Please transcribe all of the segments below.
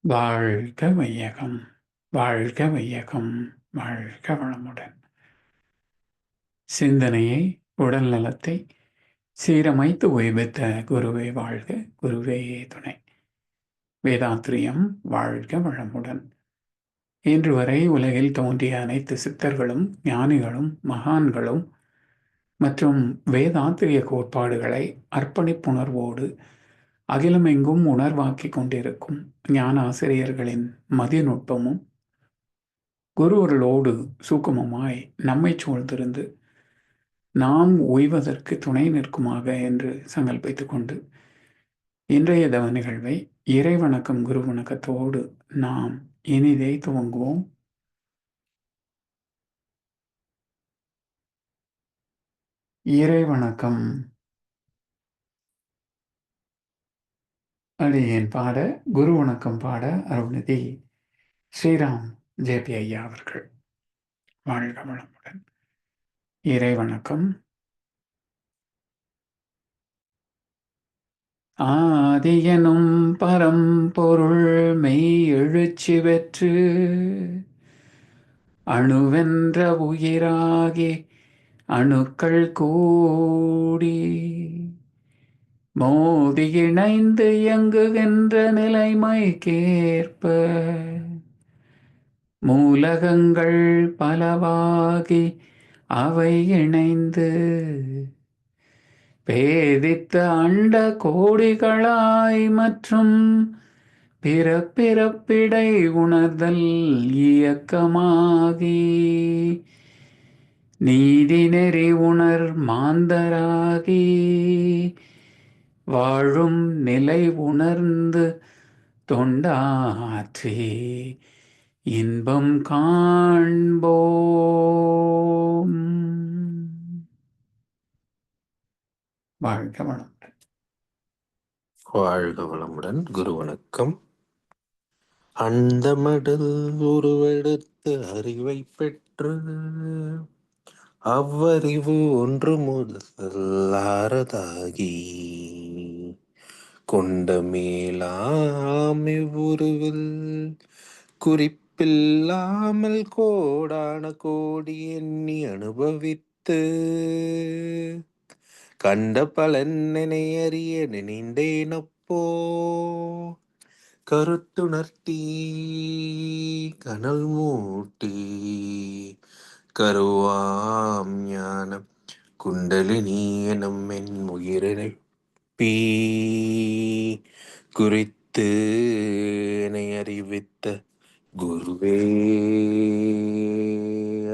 வாழ்க வையகம், வாழ்க வையகம், வாழ்க வளமுடன். சிந்தனையை, உடல் நலத்தை சீரமைத்து ஓய்வெத்த குருவே வாழ்க, குருவே துணை. வேதாத்திரியம் வாழ்க வளமுடன். இன்று வரை உலகில் தோன்றிய அனைத்து சித்தர்களும் ஞானிகளும் மகான்களும் மற்றும் வேதாத்திரிய கோட்பாடுகளை அர்ப்பணிப்புணர்வோடு அகிலமெங்கும் உணர்வாக்கிக் கொண்டிருக்கும் ஞான ஆசிரியர்களின் மதிநுட்பமும் குருவர்களோடு சூக்குமமாய் நம்மை சூழ்ந்திருந்து நாம் ஓய்வதற்கு துணை நிற்குமாக என்று சங்கல்பித்துக் கொண்டு இன்றைய தவ நிகழ்வை இறைவணக்கம் குரு வணக்கத்தோடு நாம் இனிதே துவங்குவோம். இறைவணக்கம். அடியேன் பாட குரு வணக்கம் பாட அருள்நிதி ஸ்ரீராம் ஜேபி ஐயா அவர்கள். வாழ்க வளமுடன். இறைவணக்கம். ஆதியனும் பரம்பொருள் மெய் எழுச்சி பெற்று அணுவென்ற உயிராகி அணுக்கள் கூடி மோதி இணைந்து இயங்குகின்ற நிலைமைக்கேற்ப மூலகங்கள் பலவாகி அவை இணைந்து பேதித்த அண்ட கோடிகளாய் மற்றும் பிறப்பிறப்பிடை உணர்தல் இயக்கமாகி நீதி நெறி உணர் மாந்தராகி வாழும் நிலை உணர்ந்து தொண்டாற்றி இன்பம் காண்போம். வாழ்க வளமுடன். வாழ்க வளமுடன். குரு வணக்கம். அந்தமடல் உருவெடுத்து அறிவை பெற்று அவ்வறிவு ஒன்று முதல் ஆறதாகி கொண்ட மேலாம் இவ்வுருவில் குறிப்பில்லாமல் கோடான கோடி எண்ணி அனுபவித்து கண்ட பலன் நினையறிய நினைந்தேனப்போ கருத்துணர்த்தி கனல் மூட்டி கருவாம் ஞானம் குண்டலினி எனும் என் உயிரிழப்பி குறித்து என்னை அறிவித்த குருவே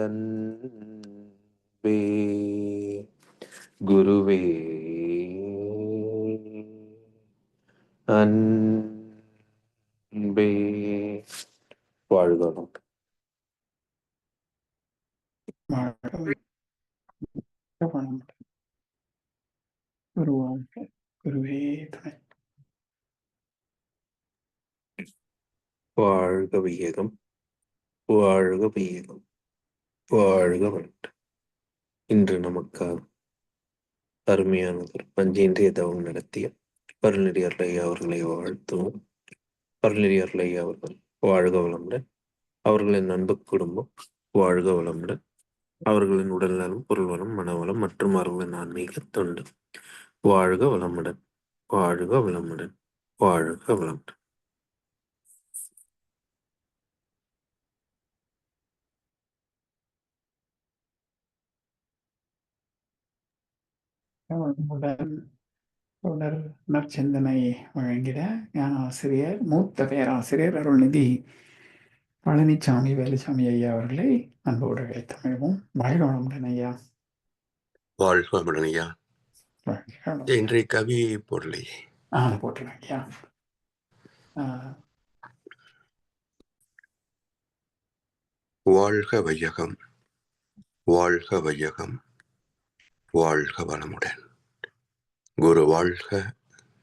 அன்பே குருவே அன்பே. வாழ்க வளமுடன். குரு வாழ்க, குருவே துணை. வாழ்க வையகம், வாழ்க வையகம், வாழ்க வளமுடன். இன்று நமக்காக அருமையானதொரு பஞ்சேந்திரிய தவம் நடத்திய அருள்நெறியார் ஐயா அவர்களை வாழ்த்துவோம். அருள்நெறியார் ஐயா அவர்கள் வாழ்க வளமுடன். அவர்களின் அன்பு குடும்பம் வாழ்க வளமுடன். அவர்களின் உடல் நலம், பொருள் வளம், மனவளம் மற்றும் அவர்களின் ஆன்மீக தொண்டு வாழ்க வளமுடன், வாழ்க வளமுடன், வாழ்க வளமுடன். வளமுடன். தொடர் நற்சிந்தனை வழங்கிட ஞான ஆசிரியர், மூத்த பேராசிரியர் அருள்நிதி பழனிசாமி வேலுசாமி ஐயா அவர்களை அன்போடு அழைத்தமைவோம். வாழ்க வளமுடன் ஐயா. வாழ்க வளமுடன் ஐயா. வாழ்க வளமுடன். இன்றைய கவியை போடலையே. போட்டுருங்க ஐயா. வாழ்க வையகம், வாழ்க வையகம், வாழ்க வளமுடன். குரு வாழ்க,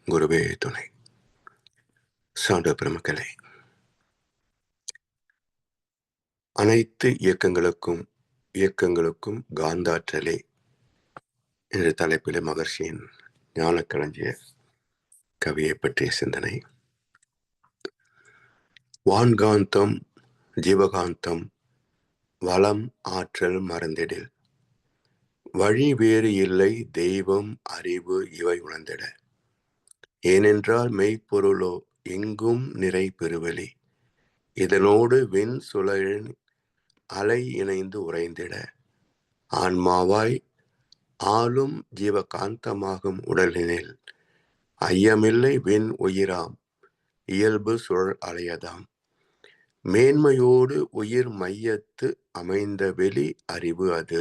குருவே துணை. சான்ற பெருமக்களே, அனைத்து இயக்கங்களுக்கும் காந்தாற்றலே என்ற தலைப்பிலே மகர்ஷியின் ஞான களஞ்சிய கவியை பற்றிய சிந்தனை. வான்காந்தம் ஜீவகாந்தம் வளம் ஆற்றல் மறந்திடில் வழி வேறு இல்லை தெய்வம் அறிவு இவை உணர்ந்திட. ஏனென்றால் மெய்ப்பொருளோ எங்கும் நிறை பெருவெளி இதனோடு விண் சுழலின் அலை இணைந்து உறைந்திட. ஆன்மாவாய் ஆளும் ஜீவகாந்தமாகும் உடலினில் ஐயமில்லை விண் உயிராம் இயல்பு சுழல் அலையதாம். மேன்மையோடு உயிர் மையத்து அமைந்த வெளி அறிவு அது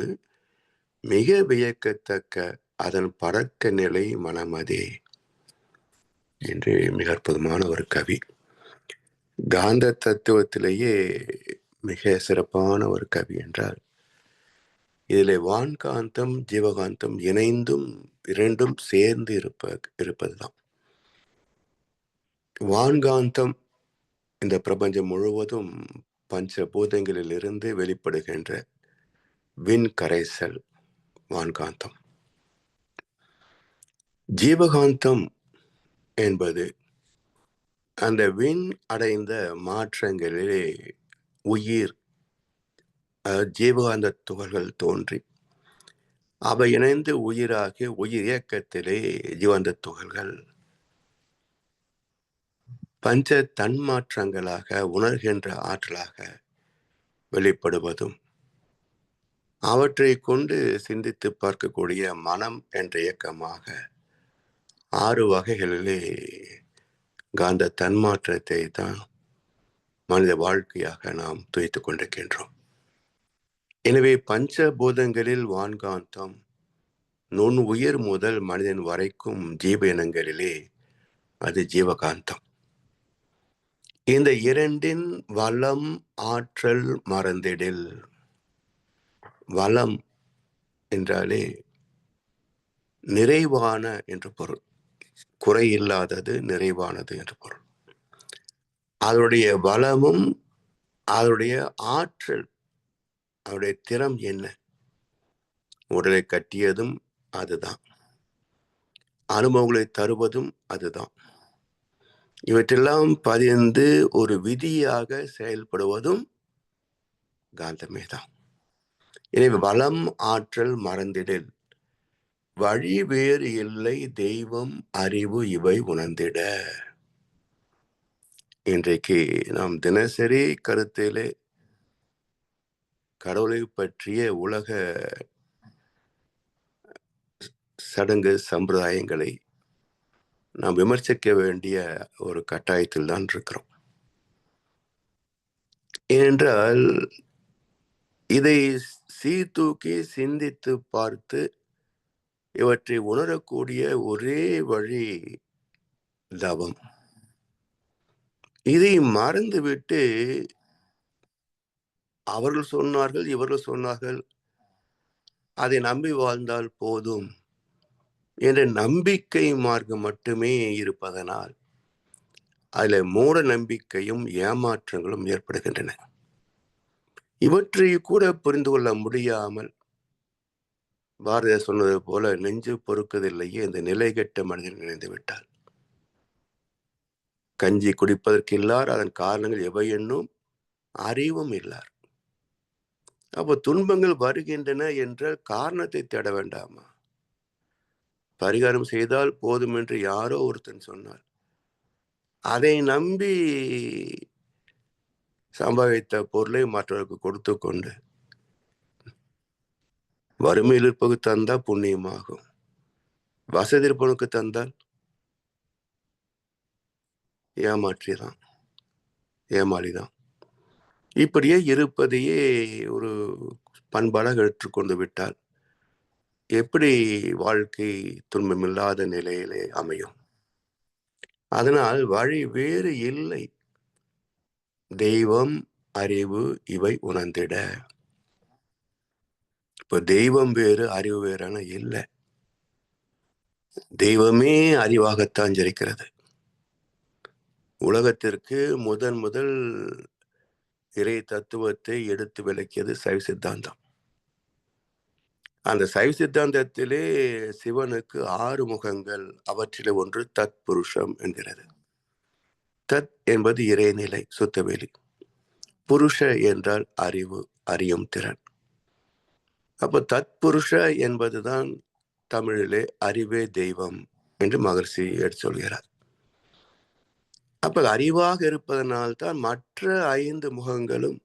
மிக வியக்கத்தக்க அதன் பறக்க நிலை மனமதே என்று மிக அற்புதமான ஒரு கவி. காந்த தத்துவத்திலேயே மிக சிறப்பான ஒரு கவி என்றால் இதில் வான்காந்தம் ஜீவகாந்தம் இணைந்தும் இரண்டும் சேர்ந்து இருப்பதுதான். வான்காந்தம் இந்த பிரபஞ்சம் முழுவதும் பஞ்சபூதங்களில் இருந்து வெளிப்படுகின்ற விண் கரைசல் வான்காந்தம். ஜீவகாந்தம் என்பது அந்த விண் அடைந்த மாற்றங்களிலே உயிர் ஜீவகாந்த துகள்கள் தோன்றி அவை இணைந்து உயிராகி உயிர் இயக்கத்திலே ஜீவாந்த துகள்கள் பஞ்ச தன்மாற்றங்களாக உணர்கின்ற ஆற்றலாக வெளிப்படுவதும் அவற்றை கொண்டு சிந்தித்து பார்க்கக்கூடிய மனம் என்ற இயக்கமாக 6 வகைகளிலே காந்த தன்மாற்றத்தை தான் மனித வாழ்க்கையாக நாம் துய்த்துக் கொண்டிருக்கின்றோம். எனவே பஞ்சபூதங்களில் வான்காந்தம் நுண் உயிர் முதல் மனிதன் வரைக்கும் ஜீவ இனங்களிலே அது ஜீவகாந்தம். இந்த இரண்டின் வளம் ஆற்றல் மறந்திடில். வளம் என்றாலே நிறைவான என்று பொருள், குறையில்லாதது நிறைவானது என்று பொருள். அதனுடைய வளமும் அதனுடைய ஆற்றல் அவருடைய திறம் என்ன? உடலை கட்டியதும் அதுதான், அனுபவங்களை தருவதும் அதுதான். இவற்றெல்லாம் பதிந்து ஒரு விதியாக செயல்படுவதும் காந்தமே தான். எனவே வளம் ஆற்றல் மறந்திடில் வழி வேறு இல்லை தெய்வம் அறிவு இவை உணர்ந்திட. இன்றைக்கு நாம் தினசரி கருத்திலே கடவுளை பற்றிய உலக சடங்கு சம்பிரதாயங்களை நாம் விமர்சிக்க வேண்டிய ஒரு கட்டாயத்தில் தான் இருக்கிறோம். ஏனென்றால் இதை சீர்தூக்கி சிந்தித்து பார்த்து இவற்றை உணரக்கூடிய ஒரே வழி தவம். இதை மறந்துவிட்டு அவர்கள் சொன்னார்கள், இவர்கள் சொன்னார்கள், அதை நம்பி வாழ்ந்தால் போதும் என்ற நம்பிக்கை மார்க்கம் மட்டுமே இருப்பதனால் அதில் மூட நம்பிக்கையும் ஏமாற்றங்களும் ஏற்படுகின்றன. இவற்றை கூட புரிந்து கொள்ள முடியாமல் பாரதியார் சொன்னது போல நெஞ்சு பொறுக்கதில்லையே இந்த நிலை கெட்ட மனிதன் நினைந்து விட்டார். கஞ்சி குடிப்பதற்கு இல்லார், அதன் காரணங்கள் எவை என்னும் அறிவும் இல்லார். அப்போ துன்பங்கள் வருகின்றன என்ற காரணத்தை தேட வேண்டாமா? பரிகாரம் செய்தால் போதும் என்று யாரோ ஒருத்தன் சொன்னார். அதை நம்பி சம்பாதித்த பொருளை மற்றவருக்கு கொடுத்து கொண்டு வறுமையில் இருப்பது தந்தால் புண்ணியமாகும், வசதி இருப்பவனுக்கு தந்தால் ஏமாற்றிதான், ஏமாளிதான். இப்படியே இருப்பதையே ஒரு பண்பாடாக ஏற்றுக்கொண்டு விட்டால் எப்படி வாழ்க்கை துன்பமில்லாத நிலையிலே அமையும்? அதனால் வழி வேறு இல்லை தெய்வம் அறிவு இவை உணர்ந்திட. இப்ப தெய்வம் வேறு அறிவு வேறான இல்லை. தெய்வமே அறிவாகத்தான் இருக்கிறது. உலகத்திற்கு முதல் இறை தத்துவத்தை எடுத்து விளக்கியது சைவ சித்தாந்தம். அந்த சைவ சித்தாந்தத்திலே சிவனுக்கு 6 முகங்கள், அவற்றிலே ஒன்று தத்புருஷம் என்கிறது. தத் என்பது இறைநிலை சுத்தவெளி. புருஷ என்றால் அறிவு, அறியும் திறன். அப்போ தத்புருஷ என்பதுதான் தமிழிலே அறிவே தெய்வம் என்று மகர்ஷி எடுத்து சொல்கிறார். அப்ப அறிவாக இருப்பதனால்தான் மற்ற 5 முகங்களும்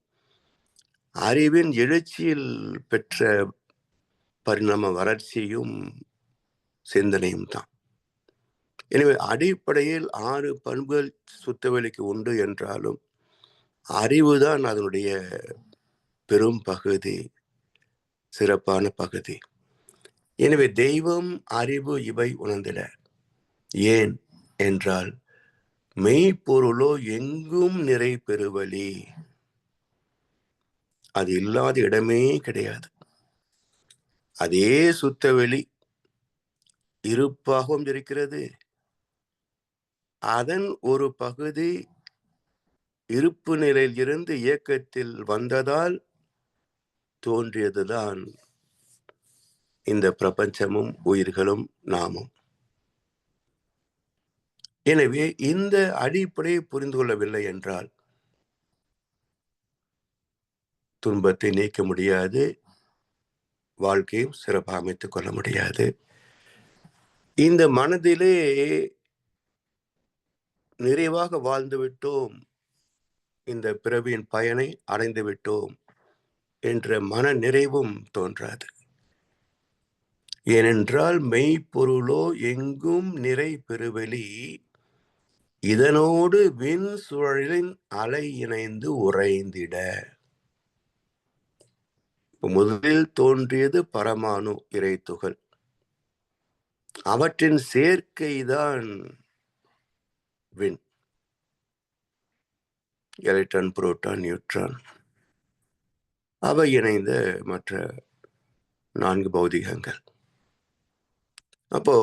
அறிவின் எழுச்சியில் பெற்ற பரிணாம வளர்ச்சியும் சிந்தனையும் தான். எனவே அடிப்படையில் 6 பண்புகள் சுத்தவெளிக்கு உண்டு என்றாலும் அறிவுதான் அதனுடைய பெரும் பகுதி, சிறப்பான பகுதி. எனவே தெய்வம், அறிவு இவை உணர்ந்திட. ஏன் என்றால் மெய்ப்பொருளோ எங்கும் நிறை பெறுவழி. அது இல்லாத இடமே கிடையாது. அதே சுத்தவெளி இருப்பாகவும் இருக்கிறது. அதன் ஒரு பகுதி இருப்பு நிலையில் இருந்து இயக்கத்தில் வந்ததால் தோன்றியதுதான் இந்த பிரபஞ்சமும் உயிர்களும் நாமும். எனவே இந்த அடிப்படையை புரிந்து கொள்ளவில்லை என்றால் துன்பத்தை நீக்க முடியாது, வாழ்க்கையும் சிறப்பாக அமைத்துக் கொள்ள முடியாது. இந்த மனதிலே நிறைவாக வாழ்ந்து விட்டோம், இந்த பிறவியின் பயனை அடைந்து விட்டோம் என்ற மன நிறைவும் தோன்றாது. ஏனென்றால் மெய்ப்பொருளோ எங்கும் நிறை பெறுவெளி, இதனோடு விண் சுழலின் அலை இணைந்து உறைந்திட. முதலில் தோன்றியது பரமாணு இறை துகள். அவற்றின் சேர்க்கைதான் விண். எலக்ட்ரான், புரோட்டான், நியூட்ரான் அவை இணைந்த மற்ற 4 பௌதிகங்கள். அப்போ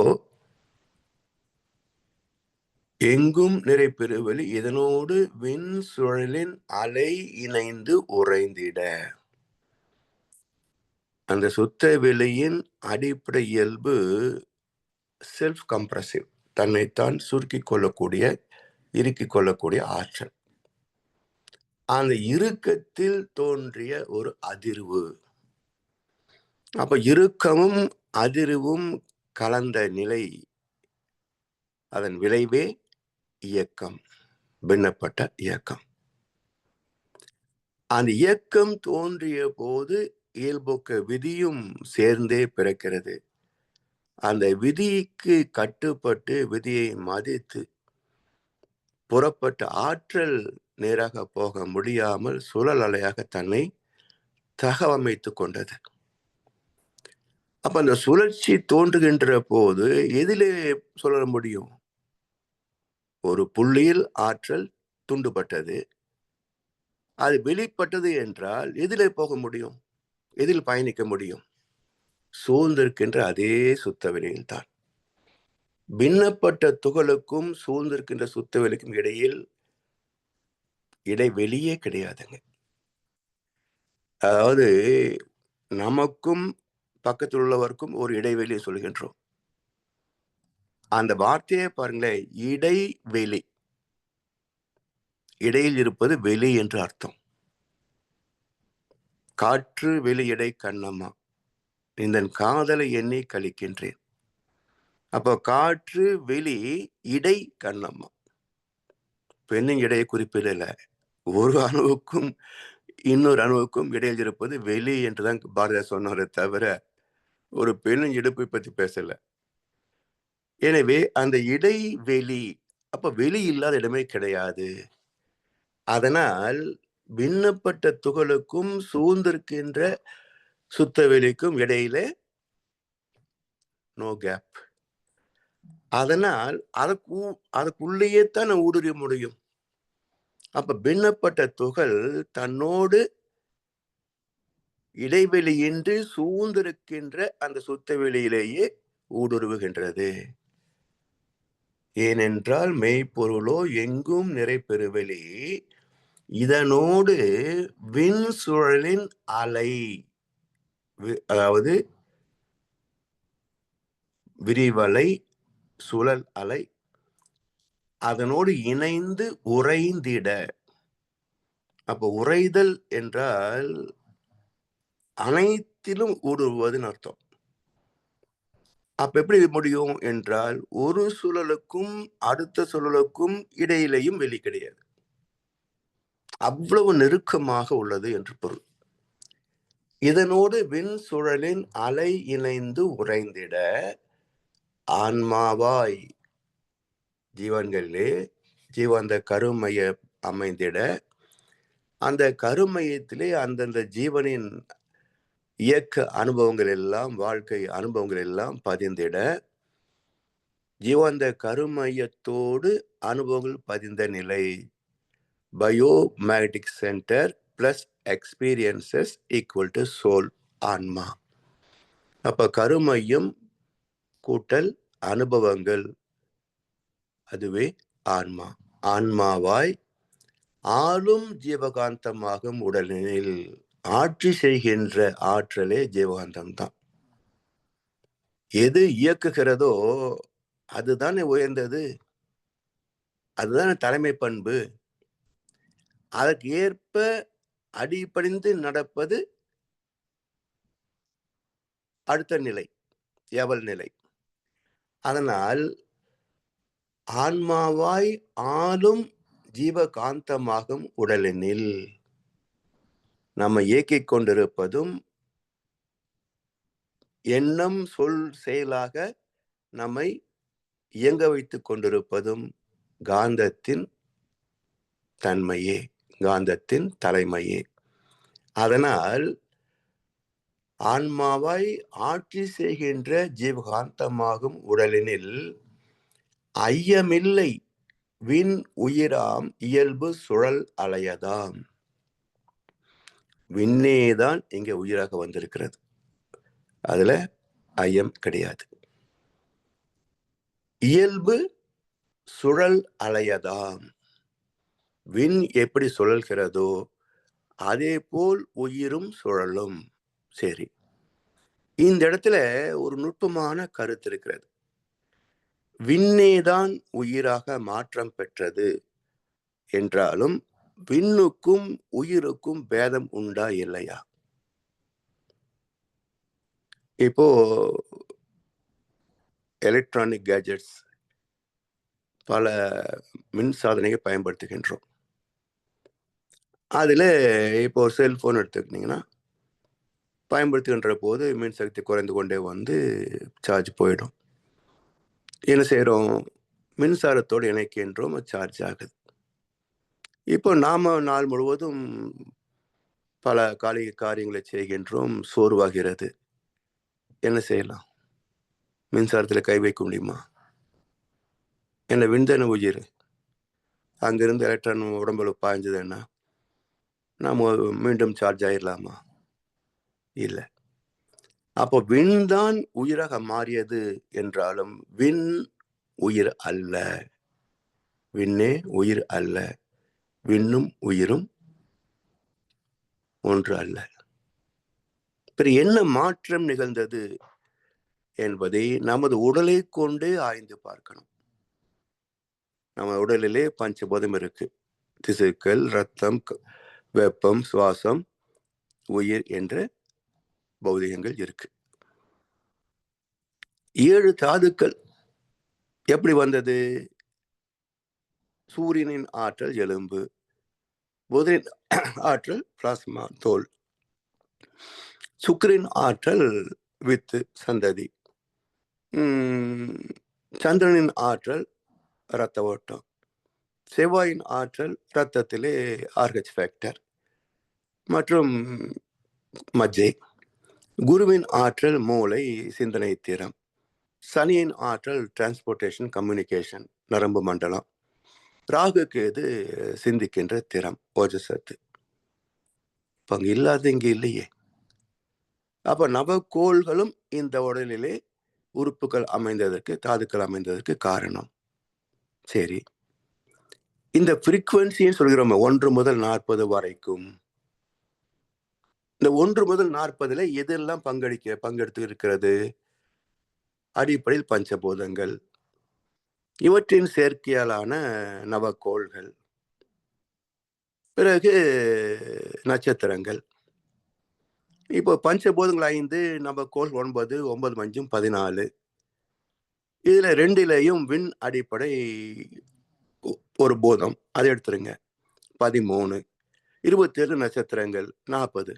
எங்கும் நிறை பெறுவெளி, இதனோடு விண் சுழலின் அலை இணைந்து உறைந்திட. அந்த சுத்த வெளியின் அடிப்படை இயல்பு செல்ஃப் கம்ப்ரசிவ், தன்னைத்தான் சுருக்கிக் கொள்ளக்கூடிய, இறுக்கிக் கொள்ளக்கூடிய ஆற்றல். அந்த இறுக்கத்தில் தோன்றிய ஒரு அதிர்வு. அப்ப இறுக்கமும் அதிர்வும் கலந்த நிலை, அதன் விளைவே இயக்கம், பின்னப்பட்ட இயக்கம். அந்த இயக்கம் தோன்றிய போது இயல்போக்க விதியும் சேர்ந்தே பிறக்கிறது. அந்த விதிக்கு கட்டுப்பட்டு விதியை மதித்து புறப்பட்ட ஆற்றல் நேராக போக முடியாமல் சுழல் அலையாக தன்னை தகவமைத்துக் கொண்டது. அப்ப அந்த சுழற்சி தோன்றுகின்ற போது எதிலே சுழல முடியும்? ஒரு புள்ளியில் ஆற்றல் துண்டுபட்டது, அது வெளிப்பட்டது என்றால் எதிலே போக முடியும்? எதில் பயணிக்க முடியும்? சூழ்ந்திருக்கின்ற அதே சுத்தவெளியில் தான். பின்னப்பட்ட துகளுக்கும் சூழ்ந்திருக்கின்ற சுத்தவெளிக்கும் இடையில் இடைவெளியே கிடையாதுங்க. அதாவது நமக்கும் பக்கத்தில் உள்ளவருக்கும் ஒரு இடைவெளியை சொல்கின்றோம். அந்த வார்த்தையை பாருங்களேன், இடைவெளி. இடையில் இருப்பது வெளி என்று அர்த்தம். காற்று வெளி இடை கண்ணம்மா, இந்த காதலை எண்ணி கழிக்கின்றேன். அப்போ காற்று வெளி இடை கண்ணம்மா, பெண்ணின் இடையை குறிப்பிடல. ஒரு அணுவுக்கும் இன்னொரு அணுவுக்கும் இடையில் இருப்பது வெளி என்றுதான் பாரதியார் சொன்னாரே தவிர ஒரு பெண்ணின் இடுப்பை பற்றி பேசல. எனவே அந்த இடைவெளி, அப்ப வெளி இல்லாத இடமே கிடையாது. அதனால் பின்னப்பட்ட துகளுக்கும் சூழ்ந்திருக்கின்ற சுத்தவெளிக்கும் இடையில நோ கேப். அதனால் அதுக்குள்ளேயே தான் ஊடுருவ முடியும். அப்ப பின்னப்பட்ட துகள் தன்னோடு இடைவெளியின்றி சூழ்ந்திருக்கின்ற அந்த சுத்தவெளியிலேயே ஊடுருவுகின்றது. ஏனென்றால் மெய்ப்பொருளோ எங்கும் நிறை பெறுவெளி, இதனோடு விண் சுழலின் அலை, அதாவது விரிவலை, சுழல் அலை, அதனோடு இணைந்து உறைந்திட. அப்ப உறைதல் என்றால் அனைத்திலும் ஊடுருவதுன்னு அர்த்தம். அப்ப எப்படி முடியும் என்றால் ஒரு சுழலுக்கும் அடுத்த சுழலுக்கும் இடையிலேயும் வெளி கிடையாது. அவ்வளவு நெருக்கமாக உள்ளது என்று பொருள். இதனோடு விண் சுழலின் அலை இணைந்து உறைந்திட ஆன்மாவாய் ஜீவன்களிலே ஜீவந்த கருமைய அமைந்திட, அந்த கருமையத்திலே அந்தந்த ஜீவனின் இயக்க அனுபவங்கள் எல்லாம், வாழ்க்கை அனுபவங்கள் எல்லாம் பதிந்திட, ஜீவந்த கருமையத்தோடு அனுபவங்கள் பதிந்த நிலை biomagnetic centre plus experiences equal to soul, ஆன்மா. அப்ப கருமையம் கூட்டல் அனுபவங்கள், அதுவே ஆன்மா. ஆன்மாவாய் ஆளும் ஜீவகாந்தமாகும் உடலினில் ஆட்சி செய்கின்ற ஆற்றலே ஜீவகாந்தம் தான். எது இயக்குகிறதோ அதுதானே உயர்ந்தது, அதுதானே தலைமை பண்பு. அதற்கு ஏற்ப அடிபணிந்து நடப்பது அடுத்த நிலை, எவல் நிலை. அதனால் ஆன்மாவாய் ஆளும் ஜீவகாந்தமாகும் உடலினில் நம்ம இயக்கிக் கொண்டிருப்பதும் எண்ணம் சொல் செயலாக நம்மை இயங்க வைத்துக் கொண்டிருப்பதும் காந்தத்தின் தன்மையே, காந்தத்தின் தலைமையே. அதனால் ஆன்மாவாய் ஆட்சி செய்கின்ற ஜீவகாந்தமாகும் உடலினில் ஐயமில்லை விண் உயிராம் இயல்பு சுழல் அலையதாம். விண்ணேதான் இங்க உயிராக வந்திருக்கிறது, அதுல ஐயம் கிடையாது. இயல்பு சுழல் அலையதாம். விண் எப்படி சுழல்கிறதோ அதே போல் உயிரும் சுழலும். சரி, இந்த இடத்துல ஒரு நுட்பமான கருத்து இருக்கிறது. விண்ணேதான் உயிராக மாற்றம் பெற்றது என்றாலும் விண்ணுக்கும் உயிருக்கும் பேதம் உண்டா இல்லையா? இப்போ எலக்ட்ரானிக் கேஜெட்ஸ், பல மின் சாதனைகள் பயன்படுத்துகின்றோம். அதில் இப்போ ஒரு செல்ஃபோன் எடுத்துக்கிட்டிங்கன்னா, பயன்படுத்துகின்ற போது மின் சக்தி குறைந்து கொண்டே வந்து சார்ஜ் போயிடும். என்ன செய்கிறோம்? மின்சாரத்தோடு இணைக்கின்றோம், சார்ஜ் ஆகுது. இப்போ நாம் நாள் முழுவதும் பல காரியங்களை செய்கின்றோம், சோர்வாகிறது. என்ன செய்யலாம்? மின்சாரத்தில் கை வைக்க முடியுமா? என்ன விண்தன உயிர் அங்கிருந்து எலக்ட்ரான் உடம்புல பாய்ஞ்சதுன்னா நாம் மீண்டும் சார்ஜ் ஆயிடலாமா? இல்லை. அப்போ விண்தான் உயிராக மாறியது என்றாலும் விண் உயிர் அல்ல, விண்ணே உயிர் அல்ல, விண்ணும் உயிரும் ஒன்று அல்ல. என்ன மாற்றம் நிகழ்ந்தது என்பதை நமது உடலை கொண்டே ஆய்ந்து பார்க்கணும். நம்ம உடலிலே பஞ்சபூதம் இருக்கு, திசுக்கள், ரத்தம், வெப்பம், சுவாசம், உயிர் என்ற பௌதிகங்கள் இருக்கு. 7 தாதுக்கள் எப்படி வந்தது? சூரியனின் ஆற்றல் எலும்பு, புதனின் ஆற்றல் பிளாஸ்மா தோல், சுக்கிரின் ஆற்றல் வித்து சந்ததி, சந்திரனின் ஆற்றல் இரத்த ஓட்டம், செவ்வாயின் ஆற்றல் இரத்தத்திலே RH ஃபேக்டர் மற்றும் மஜ்ஜை, குருவின் ஆற்றல் மூளை சிந்தனை திறம், சனியின் ஆற்றல் டிரான்ஸ்போர்டேஷன் கம்யூனிகேஷன் நரம்பு மண்டலம், ராகுக்கு இது சிந்திக்கின்ற திறம் ஓஜசத்து. பங்கு இல்லாத இங்கே இல்லையே. அப்ப நவக்கோள்களும் இந்த உடலிலே உறுப்புகள் அமைந்ததற்கு, தாதுக்கள் அமைந்ததற்கு காரணம். சரி, இந்த ஃப்ரீக்வன்சின்னு சொல்கிறோம் 1 முதல் 40 வரைக்கும். இந்த 1 முதல் 40 எதெல்லாம் பங்கெடுத்து இருக்கிறது? அடிப்படையில் பஞ்சபூதங்கள், இவற்றின் சேர்க்கையாலான நவக்கோள்கள், பிறகு நட்சத்திரங்கள். இப்போ பஞ்சபூதங்கள் 5, நவக்கோள் 9, 9 5 14. இதுல 2லேயும் விண் அடிப்படை ஒரு பூதம், அதை எடுத்துருங்க, 13. 27 நட்சத்திரங்கள், 40.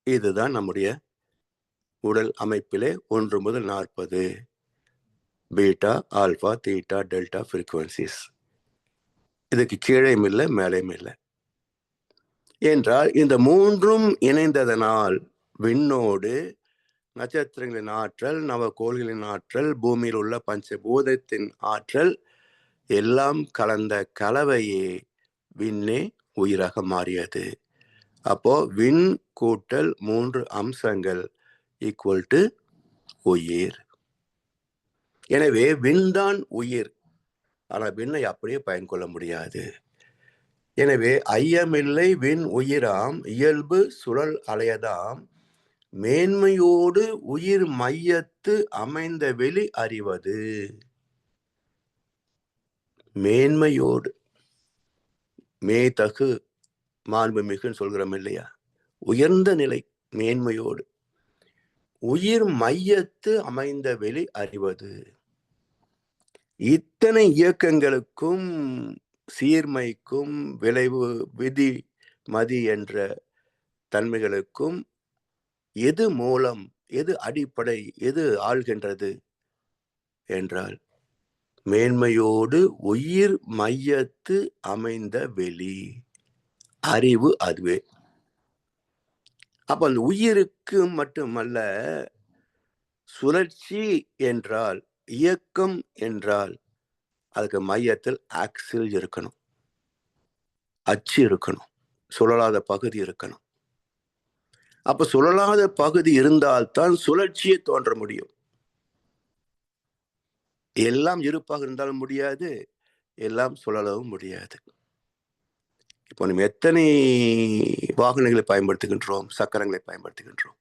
இதுதான் நம்முடைய உடல் அமைப்பிலே 1 முதல் 40 beta, alpha, theta, delta frequencies. இதுக்கு கீழேயும் இல்லை மேலேயும் இல்லை. என்றால் இந்த 3ம் இணைந்ததனால் விண்ணோடு நட்சத்திரங்களின் ஆற்றல், நவக்கோள்களின் ஆற்றல், பூமியில் உள்ள பஞ்சபூதத்தின் ஆற்றல் எல்லாம் கலந்த கலவையே விண்ணே உயிராக மாறியது. அப்போ விண் கூட்டல் 3 அம்சங்கள் ஈக்குவல் டு உயிர். எனவே விண்தான் உயிர். ஆனால் விண்ணை அப்படியே பயன்கொள்ள முடியாது. எனவே ஐயமில்லை விண் உயிராம், இயல்பு சுழல் அலையதாம், மேன்மையோடு உயிர் மையத்து அமைந்த வெளி அறிவது. மேன்மையோடு, மேதகு மாண்புமிகுன்னு சொல்கிறோம் இல்லையா, உயர்ந்த நிலை, மேன்மையோடு உயிர் மையத்து அமைந்த வெளி அறிவது. இத்தனை இயக்கங்களுக்கும் சீர்மைக்கும் விளைவு விதி மதி என்ற தன்மைகளுக்கும் எது மூலம், எது அடிப்படை, எது ஆள்கின்றது என்றால் மேன்மையோடு உயிர் மையத்து அமைந்த வெளி அறிவு, அதுவே. அப்ப அந்த உயிருக்கு மட்டுமல்ல, சுழற்சி என்றால், இயக்கம் என்றால் அதுக்கு மையத்தில் ஆக்சில் இருக்கணும், அச்சு இருக்கணும், சுழலாத பகுதி இருக்கணும். அப்ப சுழலாத பகுதி இருந்தால்தான் சுழற்சியை தோன்ற முடியும். எல்லாம் இருப்பாக இருந்தாலும் முடியாது, எல்லாம் சுழலவும் முடியாது. இப்போ நம்ம எத்தனை வாகனங்களை பயன்படுத்துகின்றோம், சக்கரங்களை பயன்படுத்துகின்றோம்.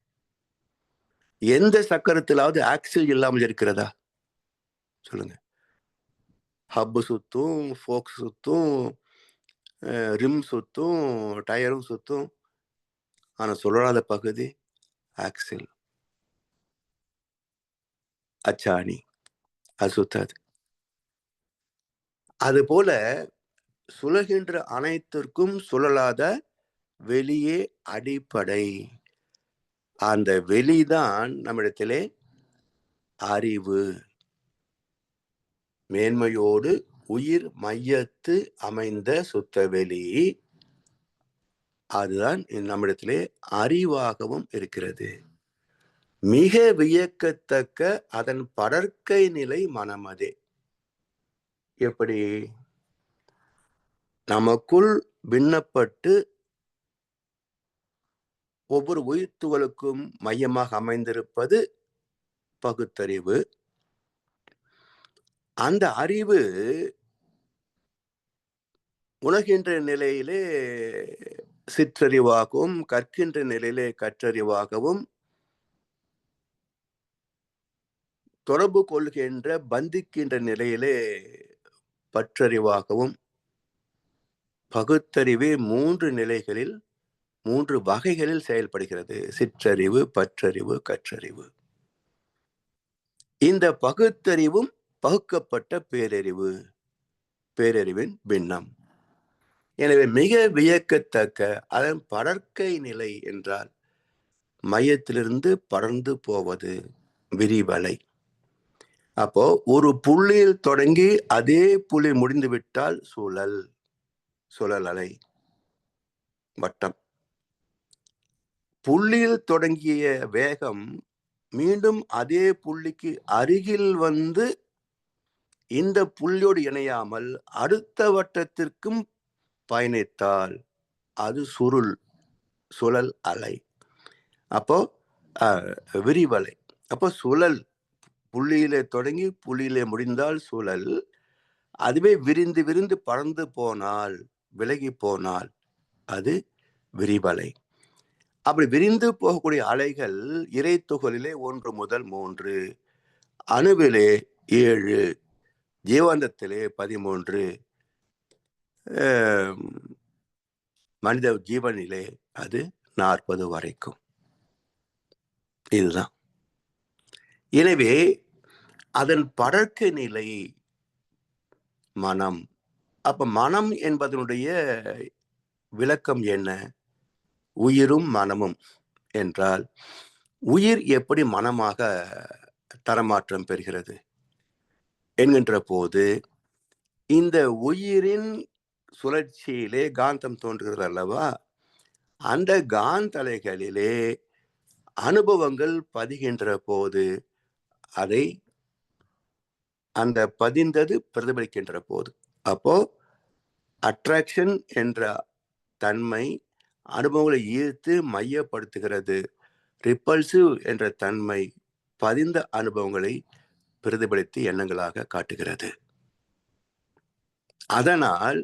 எந்த சக்கரத்திலாவது ஆக்சில் இல்லாமல் இருக்கிறதா சொல்லுங்க? ஹப்பு சுத்தும், ஃபோக் சுத்தும், ரிம் சுத்தும், டயரும் சுத்தும். ஆனா சுழலாத பகுதி ஆக்சில், அச்சாணி, அது சுத்தாது. அது போல சுழல்கின்ற அனைத்திற்கும் சுழலாத வெளியே அடிப்படை. அந்த வெளிதான் நம்மிடத்திலே அறிவு. மேன்மையோடு உயிர் மையத்து அமைந்த சுத்த வெளி, அதுதான் நம்மிடத்திலே அறிவாகவும் இருக்கிறது. மிக வியக்கத்தக்க அதன் படற்கை நிலை மனமதே. எப்படி? நமக்குள் பின்னப்பட்டு ஒவ்வொரு உயிர்த்துகளுக்கும் மையமாக அமைந்திருப்பது பகுத்தறிவு. அந்த அறிவு உணர்கின்ற நிலையிலே சிற்றறிவாகவும், கற்கின்ற நிலையிலே கற்றறிவாகவும், தொடர்பு கொள்கின்ற பந்திக்கின்ற நிலையிலே பற்றறிவாகவும், பகுத்தறிவே 3 நிலைகளில் 3 வகைகளில் செயல்படுகிறது. சிற்றறிவு, பற்றறிவு, கற்றறிவு. இந்த பகுத்தறிவும் பகுக்கப்பட்ட பேரறிவு, பேரறிவின் பின்னம். எனவே மிக வியக்கத்தக்க அதன் படற்கை நிலை என்றால் மையத்திலிருந்து படர்ந்து போவது விரிவலை. அப்போ ஒரு புள்ளியில் தொடங்கி அதே புள்ளி முடிந்து விட்டால் சுழல், சுழல் அலை, வட்டம். புள்ளியில் தொடங்கிய வேகம் மீண்டும் அதே புள்ளிக்கு அருகில் வந்து இந்த புள்ளியோடு இணையாமல் அடுத்த வட்டத்திற்கும் பயணித்தால் அது சுழல் அலை. அப்போ விரிவலை. அப்போ சுழல் புள்ளியிலே தொடங்கி புள்ளியிலே முடிந்தால் சுழல், அதுவே விரிந்து விரிந்து பறந்து போனால், விலகி போனால் அது விரிவலை. அப்படி விரிந்து போகக்கூடிய அலைகள் இறை துகளிலே 1 முதல் 3, அணுவிலே 7, ஜீவாந்தத்திலே 13, மனித ஜீவனிலே அது 40 வரைக்கும். இதுதான். எனவே அதன் பழக்க நிலை மனம். அப்ப மனம் என்பதனுடைய விளக்கம் என்ன? உயிரும் மனமும் என்றால், உயிர் எப்படி மனமாக தரமாற்றம் பெறுகிறது என்கின்ற போது, இந்த உயிரின் சுழற்சியிலே காந்தம் தோன்றுகிறது அல்லவா? அந்த காந்தலைகளிலே அனுபவங்கள் பதிகின்ற போது, அதை அந்த பதிந்தது பிரதிபலிக்கின்ற போது, அப்போ அட்ராக்ஷன் என்ற தன்மை அனுபவங்களை ஈர்த்து மையப்படுத்துகிறது. ரிப்பல்சிவ் என்ற தன்மை பதிந்த அனுபவங்களை பிரதிபலித்து எண்ணங்களாக காட்டுகிறது. அதனால்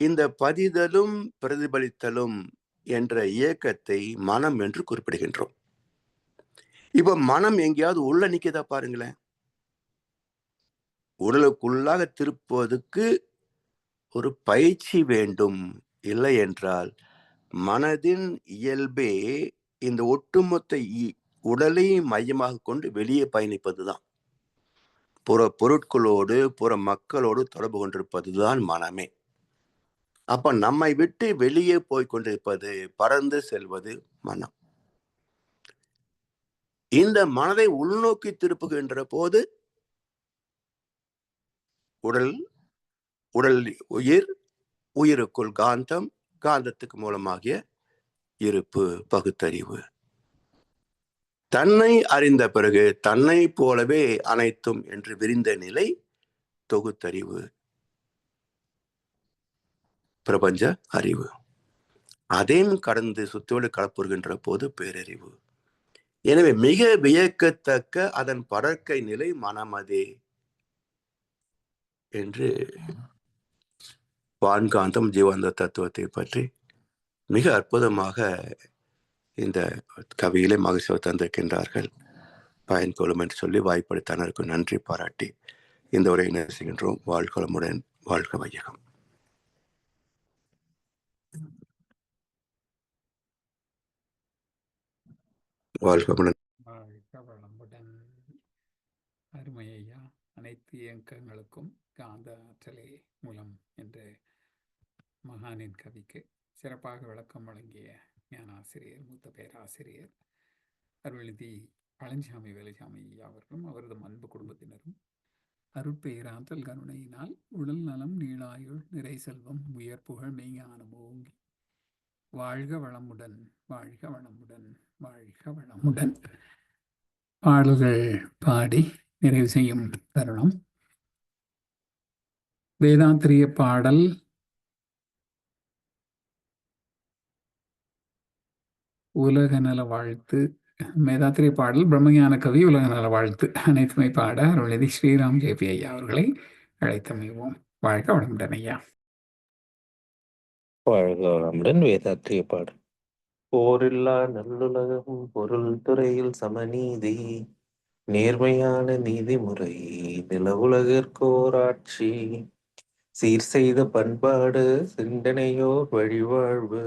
இந்த பதிதலும் பிரதிபலித்தலும் என்ற இயக்கத்தை மனம் என்று குறிப்பிடுகின்றோம். இப்ப மனம் எங்கேயாவது உள்ள நிற்கதா பாருங்களேன். உடலுக்குள்ளாக திருப்புவதற்கு ஒரு பயிற்சி வேண்டும். இல்லை என்றால் மனதின் இயல்பே இந்த ஒட்டுமொத்த உடலை மையமாக கொண்டு வெளியே பயணிப்பதுதான். புற பொருட்களோடு புற மக்களோடு தொடர்பு கொண்டிருப்பதுதான் மனமே. அப்ப நம்மை விட்டு வெளியே போய் கொண்டிருப்பது, பறந்து செல்வது மனம். இந்த மனதை உள்நோக்கி திருப்புகின்ற போது உடல் உயிர், உயிருக்குள் காந்தம், காந்தத்துக்கு மூலமாகிய இருப்பு, பகுத்தறிவு. தன்னை அறிந்த பிறகு தன்னை போலவே அனைத்தும் என்று விரிந்த நிலை தொகுத்தறிவு, பிரபஞ்ச அறிவு. அதையும் கடந்து சுத்தோடு கலப்புறுகின்ற போது பேரறிவு. எனவே மிக வியக்கத்தக்க அதன் படற்கை நிலை மனமதே என்று வான்காந்தம் ஜீவாந்த தத்துவத்தை பற்றி மிக அற்புதமாக இந்த கவியிலே மகிழ்ச்சி தந்திருக்கின்றார்கள். பயன்கொள்ளும் என்று சொல்லி வாய்ப்பளித்த அனைவருக்கும் நன்றி பாராட்டி இந்த உரையை நேசிக்கின்றோம். வாழ்கமுடன், வாழ்க வையகம். வாழ்கமுடன். வாழ்க வளமுடன். அருமை ஐயா. அனைத்து இயக்கங்களுக்கும் காந்த ஆற்றலே மூலம் என்று மகானின் கவிக்கு சிறப்பாக விளக்கம் வழங்கிய ஞானாசிரியர், மூத்த பேராசிரியர் அருள்நிதி பழனிசாமி வேலுசாமி ஐயா அவர்களும் அவரது அன்பு குடும்பத்தினரும் அருட்பேராற்றல் கருணையினால் உடல் நலம், நீளாயுள், நிறை செல்வம், உயர் புகழ், மெய்ஞானம் ஓங்கி வாழ்க வளமுடன், வாழ்க வளமுடன், வாழ்க வளமுடன். பாடல்கள் பாடி நிறைவு செய்யும் தருணம். வேதாந்திரிய பாடல் உலக நல வாழ்த்து. வேதாந்திரிய பாடல் பிரம்மஞான கவி உலக நல வாழ்த்து அனைத்துமை பாட அருள்நிதி ஸ்ரீராம் ஜேபி ஐயா அவர்களை அழைத்தமைவோம். வாழ்க வளமுடன் ஐயா. வாழ்க வளமுடன். வேதாத்திரிய பாடல். போரில்லா நல்லுலகம், பொருள் துறையில் சமநீதி, நேர்மையான நீதிமுறை, நிலவுலகிற்கோராட்சி, சீர் செய்த பண்பாடு, சிந்தனையோர் வழிவாழ்வு,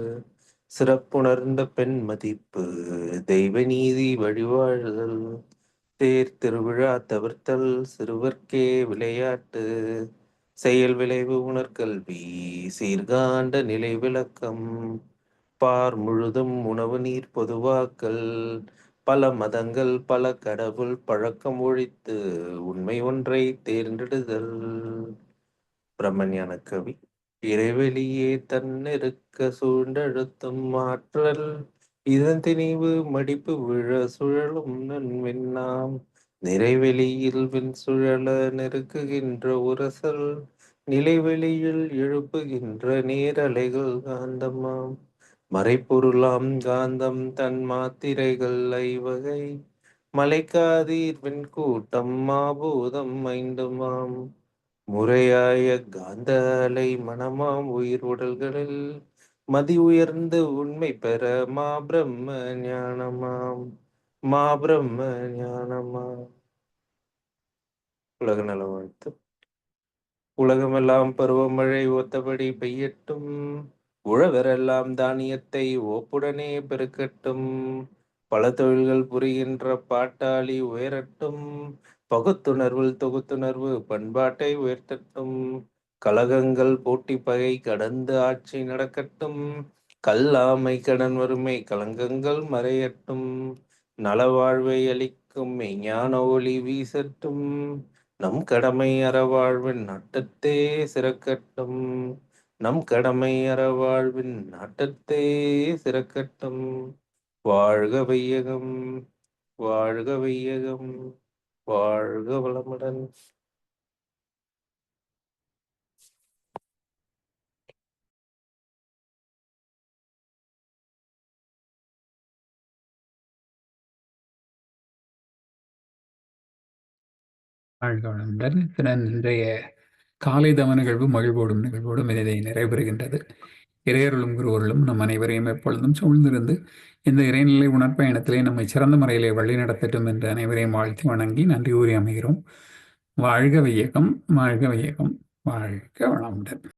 சிறப்புணர்ந்த பெண் மதிப்பு, தெய்வ நீதி வழிவாழ்தல், தேர் திருவிழா தவிர்த்தல், சிறுவர்க்கே விளையாட்டு, செயல் விளைவு உணர்கல்வி, சீர்காண்ட நிலை விளக்கம், பார் முழுதும் உணவு நீர் பொதுவாக்கல், பல மதங்கள் பல கடவுள் பழக்கம் ஒழித்து உண்மை ஒன்றை தேர்ந்தெடுதல். பிரம்மஞான கவி. இறைவெளியே தன்னிருக்க சூழ்ந்தழுத்தும் ஆற்றல், இதன் திணிவு மடிப்பு விழ சுழலும் நன்வெண்ணாம், நிறைவெளியில் வின் சுழல நெருக்குகின்ற உரசல், நிலைவெளியில் எழுப்புகின்ற நேரலைகள் காந்தமாம், மறைப்பொருளாம் காந்தம் தன் மாத்திரைகள் ஐவகை, மலைக்காதீர் வெண்கூட்டம் மாபூதம் ஐந்துமாம், முறையாய காந்த அலை மனமாம் உயிர் உடல்களில் மதி உயர்ந்து உண்மை பெற மா பிரம்ம ஞானமாம், மா பிரம்ம ஞானமாம். உலக நல வாழ்த்து. உலகமெல்லாம் பருவமழை ஒத்தபடி பெய்யட்டும். உழவரெல்லாம் தானியத்தை ஓப்புடனே பெருக்கட்டும். பல தொழில்கள் புரிகின்ற பாட்டாளி உயரட்டும். பகுத்துணர்வில் தொகுத்துணர்வு பண்பாட்டை உயர்த்தட்டும். கலகங்கள் போட்டி பகை கடந்து ஆட்சி நடக்கட்டும். கல்லாமை கடன் வறுமை களங்கங்கள் மறையட்டும். நலவாழ்வை அளிக்கும் மெய்ஞான ஒளி வீசட்டும். நம் கடமை அறவாழ்வின் நாட்டத்தே சிறக்கட்டும். நம் கடமை அறவாழ்வின் நாட்டத்தே சிறக்கட்டும். வாழ்க வையகம், வாழ்க வையகம், வாழ்க வளமுடன். வாழ்க வளமுடன். இன்றைய காலை தவ நிகழ்வு மகிழ்வோடும் நிகழ்வோடும் இதை நிறைவேறுகின்றது. இறையருளும் குருவருளும் நம் அனைவரையும் எப்பொழுதும் சூழ்ந்திருந்து இந்த இறைநிலை உணர்பயணத்திலே நம்மை சிறந்த முறையிலே வழி நடத்தட்டும் என்று அனைவரையும் வாழ்த்தி வணங்கி நன்றி கூறி அமைகிறோம். வாழ்க வையகம், வாழ்க வையகம், வாழ்க வளமுடன்.